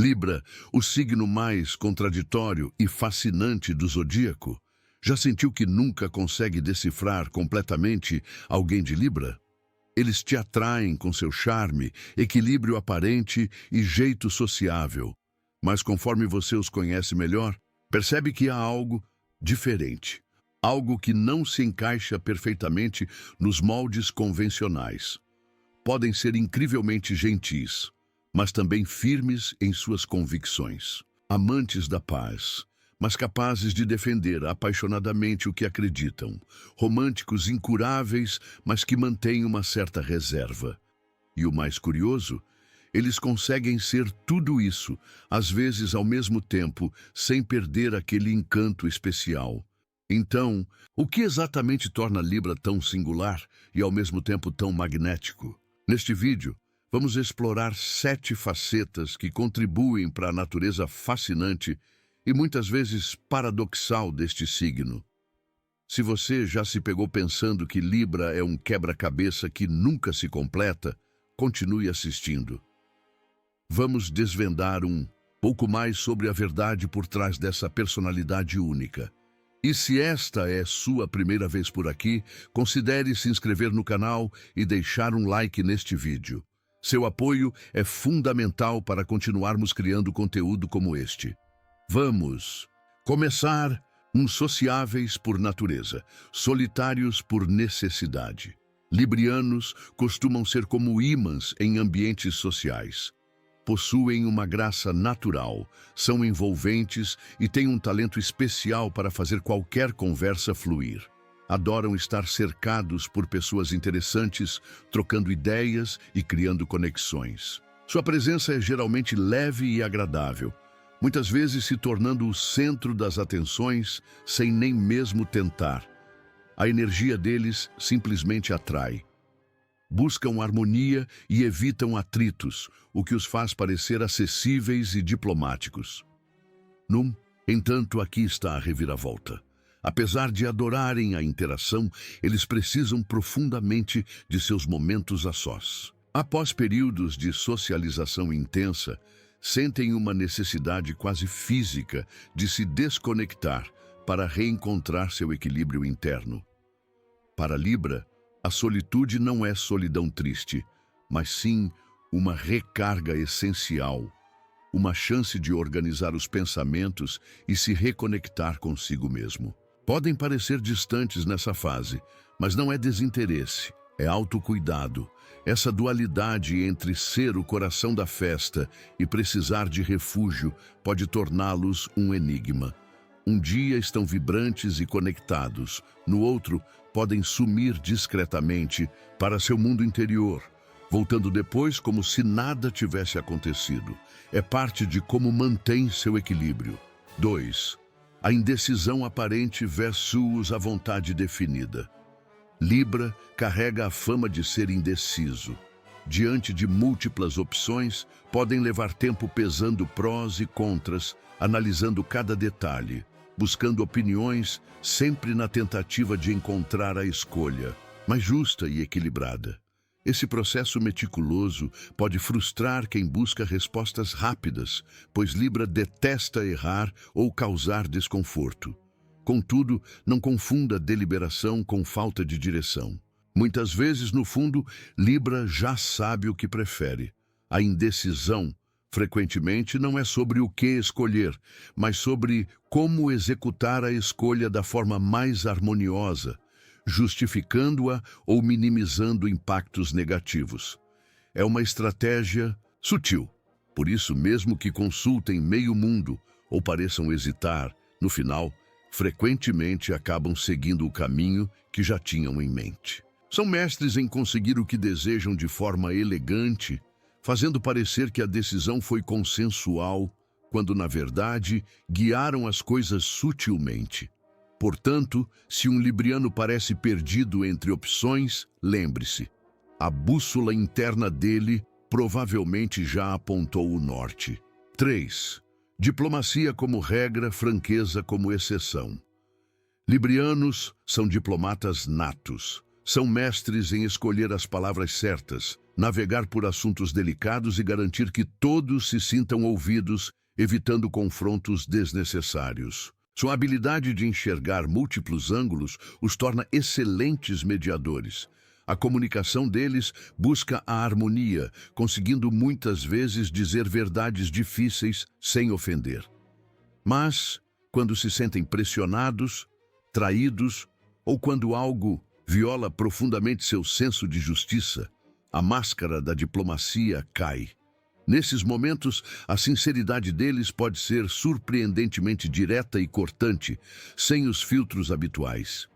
Libra, o signo mais contraditório e fascinante do zodíaco. Já sentiu que nunca consegue decifrar completamente alguém de Libra? Eles te atraem com seu charme, equilíbrio aparente e jeito sociável. Mas conforme você os conhece melhor, percebe que há algo diferente. Algo que não se encaixa perfeitamente nos moldes convencionais. Podem ser incrivelmente gentis, mas também firmes em suas convicções. Amantes da paz, mas capazes de defender apaixonadamente o que acreditam. Românticos incuráveis, mas que mantêm uma certa reserva. E o mais curioso, eles conseguem ser tudo isso, às vezes ao mesmo tempo, sem perder aquele encanto especial. Então, o que exatamente torna Libra tão singular e ao mesmo tempo tão magnético? Neste vídeo, vamos explorar 7 facetas que contribuem para a natureza fascinante e muitas vezes paradoxal deste signo. Se você já se pegou pensando que Libra é um quebra-cabeça que nunca se completa, continue assistindo. Vamos desvendar um pouco mais sobre a verdade por trás dessa personalidade única. E se esta é sua primeira vez por aqui, considere se inscrever no canal e deixar um like neste vídeo. Seu apoio é fundamental para continuarmos criando conteúdo como este. Vamos começar. Sociáveis por natureza, solitários por necessidade. Librianos costumam ser como ímãs em ambientes sociais. Possuem uma graça natural, são envolventes e têm um talento especial para fazer qualquer conversa fluir. Adoram estar cercados por pessoas interessantes, trocando ideias e criando conexões. Sua presença é geralmente leve e agradável, muitas vezes se tornando o centro das atenções sem nem mesmo tentar. A energia deles simplesmente atrai. Buscam harmonia e evitam atritos, o que os faz parecer acessíveis e diplomáticos. Entanto, aqui está a reviravolta. Apesar de adorarem a interação, eles precisam profundamente de seus momentos a sós. Após períodos de socialização intensa, sentem uma necessidade quase física de se desconectar para reencontrar seu equilíbrio interno. Para Libra, a solitude não é solidão triste, mas sim uma recarga essencial, uma chance de organizar os pensamentos e se reconectar consigo mesmo. Podem parecer distantes nessa fase, mas não é desinteresse, é autocuidado. Essa dualidade entre ser o coração da festa e precisar de refúgio pode torná-los um enigma. Um dia estão vibrantes e conectados, no outro podem sumir discretamente para seu mundo interior, voltando depois como se nada tivesse acontecido. É parte de como mantém seu equilíbrio. 2. A indecisão aparente versus a vontade definida. Libra carrega a fama de ser indeciso. Diante de múltiplas opções, podem levar tempo pesando prós e contras, analisando cada detalhe, buscando opiniões, sempre na tentativa de encontrar a escolha mais justa e equilibrada. Esse processo meticuloso pode frustrar quem busca respostas rápidas, pois Libra detesta errar ou causar desconforto. Contudo, não confunda deliberação com falta de direção. Muitas vezes, no fundo, Libra já sabe o que prefere. A indecisão, frequentemente, não é sobre o que escolher, mas sobre como executar a escolha da forma mais harmoniosa, justificando-a ou minimizando impactos negativos. É uma estratégia sutil. Por isso, mesmo que consultem meio mundo ou pareçam hesitar, no final, frequentemente acabam seguindo o caminho que já tinham em mente. São mestres em conseguir o que desejam de forma elegante, fazendo parecer que a decisão foi consensual, quando, na verdade, guiaram as coisas sutilmente. Portanto, se um libriano parece perdido entre opções, lembre-se, a bússola interna dele provavelmente já apontou o norte. 3. Diplomacia como regra, franqueza como exceção. Librianos são diplomatas natos. São mestres em escolher as palavras certas, navegar por assuntos delicados e garantir que todos se sintam ouvidos, evitando confrontos desnecessários. Sua habilidade de enxergar múltiplos ângulos os torna excelentes mediadores. A comunicação deles busca a harmonia, conseguindo muitas vezes dizer verdades difíceis sem ofender. Mas, quando se sentem pressionados, traídos ou quando algo viola profundamente seu senso de justiça, a máscara da diplomacia cai. Nesses momentos, a sinceridade deles pode ser surpreendentemente direta e cortante, sem os filtros habituais.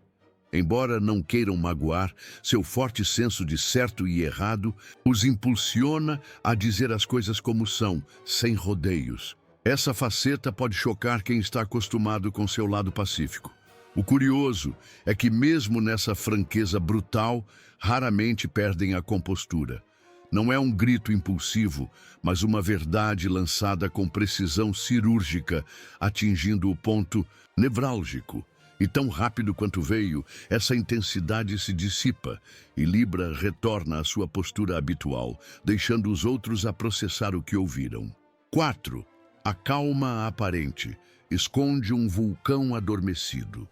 Embora não queiram magoar, seu forte senso de certo e errado os impulsiona a dizer as coisas como são, sem rodeios. Essa faceta pode chocar quem está acostumado com seu lado pacífico. O curioso é que mesmo nessa franqueza brutal, raramente perdem a compostura. Não é um grito impulsivo, mas uma verdade lançada com precisão cirúrgica, atingindo o ponto nevrálgico. E tão rápido quanto veio, essa intensidade se dissipa e Libra retorna à sua postura habitual, deixando os outros a processar o que ouviram. 4. A calma aparente esconde um vulcão adormecido.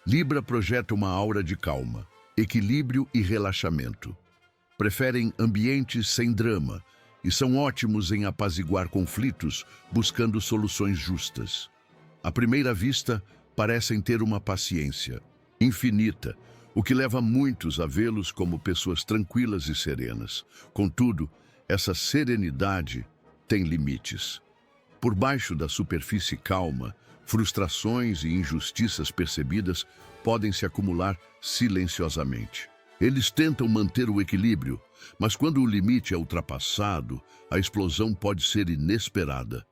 Libra projeta uma aura de calma, equilíbrio e relaxamento. Preferem ambientes sem drama e são ótimos em apaziguar conflitos, buscando soluções justas. À primeira vista, parecem ter uma paciência infinita, o que leva muitos a vê-los como pessoas tranquilas e serenas. Contudo, essa serenidade tem limites. Por baixo da superfície calma, frustrações e injustiças percebidas podem se acumular silenciosamente. Eles tentam manter o equilíbrio, mas quando o limite é ultrapassado, a explosão pode ser inesperada.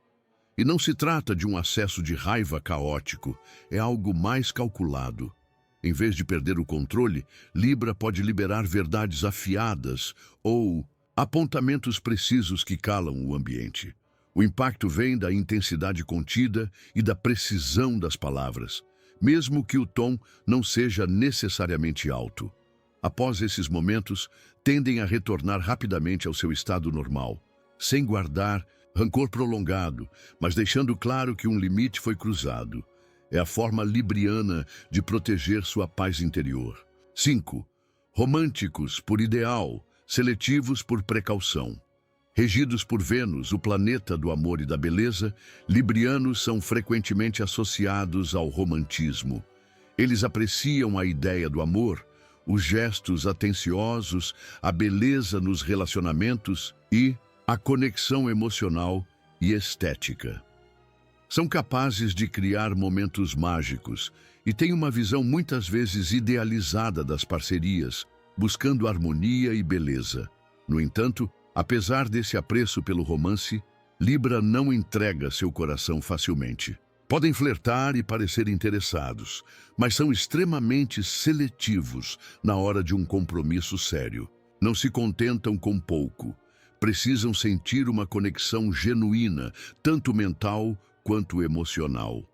E não se trata de um acesso de raiva caótico, é algo mais calculado. Em vez de perder o controle, Libra pode liberar verdades afiadas ou apontamentos precisos que calam o ambiente. O impacto vem da intensidade contida e da precisão das palavras, mesmo que o tom não seja necessariamente alto. Após esses momentos, tendem a retornar rapidamente ao seu estado normal, sem guardar rancor prolongado, mas deixando claro que um limite foi cruzado. É a forma libriana de proteger sua paz interior. 5. Românticos por ideal, seletivos por precaução. Regidos por Vênus, o planeta do amor e da beleza, librianos são frequentemente associados ao romantismo. Eles apreciam a ideia do amor, os gestos atenciosos, a beleza nos relacionamentos e a conexão emocional e estética. São capazes de criar momentos mágicos e têm uma visão muitas vezes idealizada das parcerias, buscando harmonia e beleza. No entanto, apesar desse apreço pelo romance, Libra não entrega seu coração facilmente. Podem flertar e parecer interessados, mas são extremamente seletivos na hora de um compromisso sério. Não se contentam com pouco. Precisam sentir uma conexão genuína, tanto mental quanto emocional.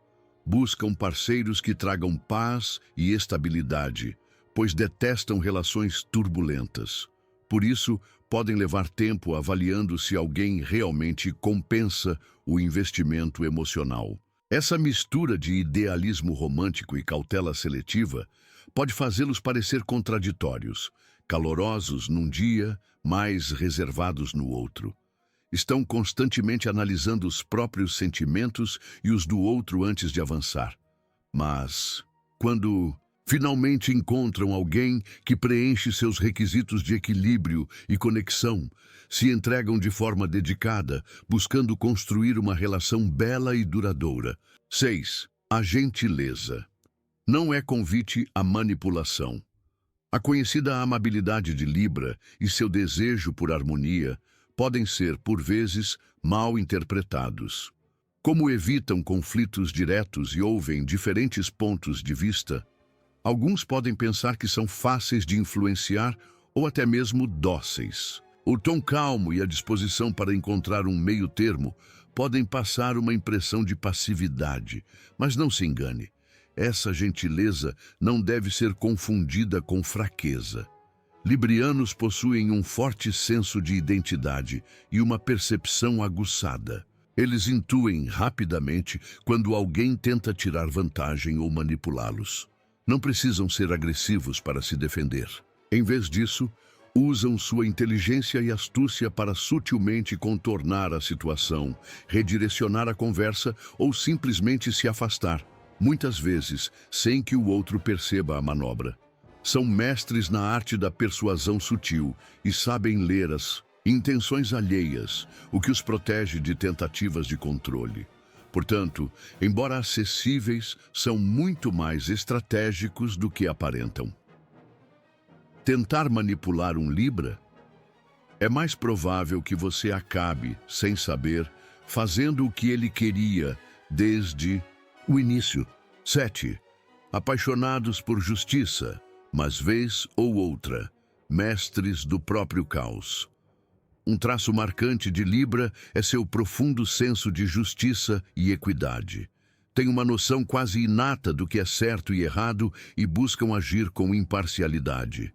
Buscam parceiros que tragam paz e estabilidade, pois detestam relações turbulentas. Por isso, podem levar tempo avaliando se alguém realmente compensa o investimento emocional. Essa mistura de idealismo romântico e cautela seletiva pode fazê-los parecer contraditórios, calorosos num dia, mais reservados no outro. Estão constantemente analisando os próprios sentimentos e os do outro antes de avançar. Mas, quando finalmente encontram alguém que preenche seus requisitos de equilíbrio e conexão, se entregam de forma dedicada, buscando construir uma relação bela e duradoura. 6. A gentileza. Não é convite à manipulação. A conhecida amabilidade de Libra e seu desejo por harmonia podem ser, por vezes, mal interpretados. Como evitam conflitos diretos e ouvem diferentes pontos de vista, alguns podem pensar que são fáceis de influenciar ou até mesmo dóceis. O tom calmo e a disposição para encontrar um meio-termo podem passar uma impressão de passividade, mas não se engane. Essa gentileza não deve ser confundida com fraqueza. Librianos possuem um forte senso de identidade e uma percepção aguçada. Eles intuem rapidamente quando alguém tenta tirar vantagem ou manipulá-los. Não precisam ser agressivos para se defender. Em vez disso, usam sua inteligência e astúcia para sutilmente contornar a situação, redirecionar a conversa ou simplesmente se afastar, muitas vezes sem que o outro perceba a manobra. São mestres na arte da persuasão sutil e sabem ler as intenções alheias, o que os protege de tentativas de controle. Portanto, embora acessíveis, são muito mais estratégicos do que aparentam. Tentar manipular um Libra? É mais provável que você acabe, sem saber, fazendo o que ele queria desde o início. 7. Apaixonados por justiça, mas vez ou outra, mestres do próprio caos. Um traço marcante de Libra é seu profundo senso de justiça e equidade. Têm uma noção quase inata do que é certo e errado e buscam agir com imparcialidade.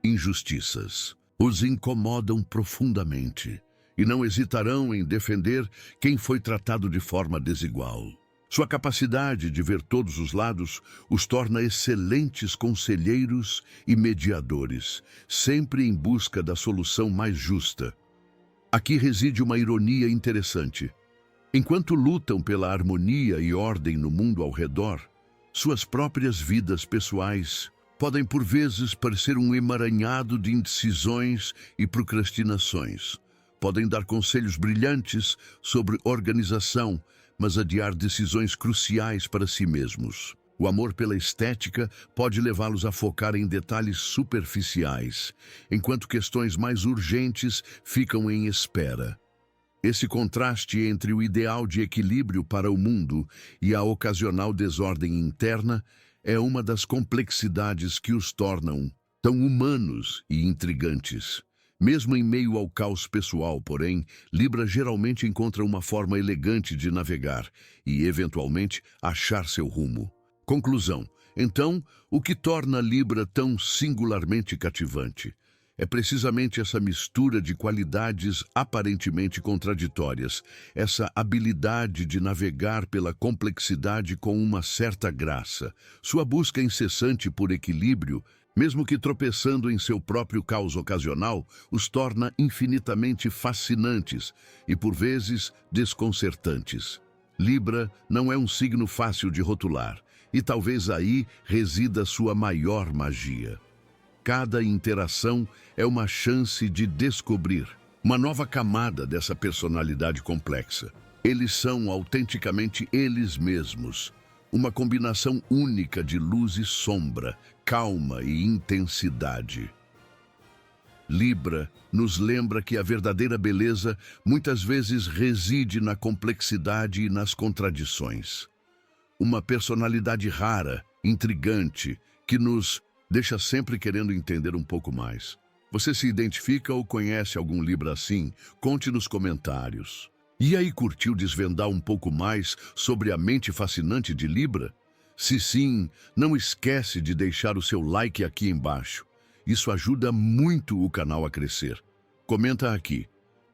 Injustiças os incomodam profundamente e não hesitarão em defender quem foi tratado de forma desigual. Sua capacidade de ver todos os lados os torna excelentes conselheiros e mediadores, sempre em busca da solução mais justa. Aqui reside uma ironia interessante. Enquanto lutam pela harmonia e ordem no mundo ao redor, suas próprias vidas pessoais podem por vezes parecer um emaranhado de indecisões e procrastinações. Podem dar conselhos brilhantes sobre organização, mas adiar decisões cruciais para si mesmos. O amor pela estética pode levá-los a focar em detalhes superficiais, enquanto questões mais urgentes ficam em espera. Esse contraste entre o ideal de equilíbrio para o mundo e a ocasional desordem interna é uma das complexidades que os tornam tão humanos e intrigantes. Mesmo em meio ao caos pessoal, porém, Libra geralmente encontra uma forma elegante de navegar e, eventualmente, achar seu rumo. Conclusão. Então, o que torna Libra tão singularmente cativante? É precisamente essa mistura de qualidades aparentemente contraditórias, essa habilidade de navegar pela complexidade com uma certa graça. Sua busca incessante por equilíbrio, mesmo que tropeçando em seu próprio caos ocasional, os torna infinitamente fascinantes e, por vezes, desconcertantes. Libra não é um signo fácil de rotular, e talvez aí resida sua maior magia. Cada interação é uma chance de descobrir uma nova camada dessa personalidade complexa. Eles são autenticamente eles mesmos, uma combinação única de luz e sombra, calma e intensidade. Libra nos lembra que a verdadeira beleza muitas vezes reside na complexidade e nas contradições. Uma personalidade rara, intrigante, que nos deixa sempre querendo entender um pouco mais. Você se identifica ou conhece algum Libra assim? Conte nos comentários. E aí, curtiu desvendar um pouco mais sobre a mente fascinante de Libra? Se sim, não esquece de deixar o seu like aqui embaixo. Isso ajuda muito o canal a crescer. Comenta aqui.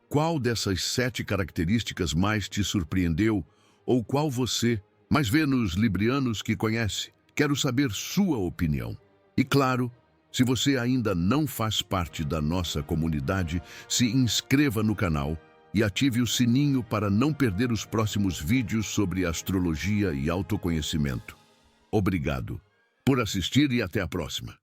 Qual dessas 7 características mais te surpreendeu? Ou qual você mais vê nos librianos que conhece? Quero saber sua opinião. E claro, se você ainda não faz parte da nossa comunidade, se inscreva no canal e ative o sininho para não perder os próximos vídeos sobre astrologia e autoconhecimento. Obrigado por assistir e até a próxima.